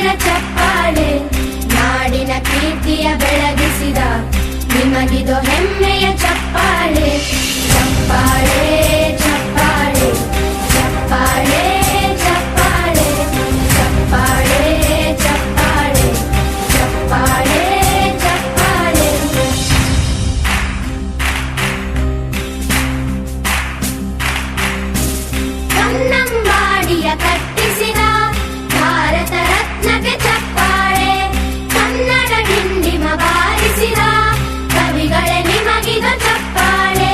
ಸಾವಿರ ಚಪ್ಪಾಳೆ, ನಾಡಿನ ಕೀರ್ತಿಯ ಬೆಳಗಿಸಿದ ನಿಮಗಿದು ಹೆಮ್ಮೆಯ ಚಪ್ಪಾಳೆ. ಚಪ್ಪಾಳೆ ಚಪ್ಪಾಳೆ ಚಪ್ಪಾಳೆ ಚಪ್ಪಾಳೆ ಚಪ್ಪಾಳೆ ಚಪ್ಪಾಳೆ ಚಪ್ಪಾಳೆ ಚಪ್ಪಾಳೆ. ಕನ್ನಂಬಾಡಿಯ ಕಟ್ಟಿಸಿದ ಭಾರತ ರತ್ನಕ್ಕೆ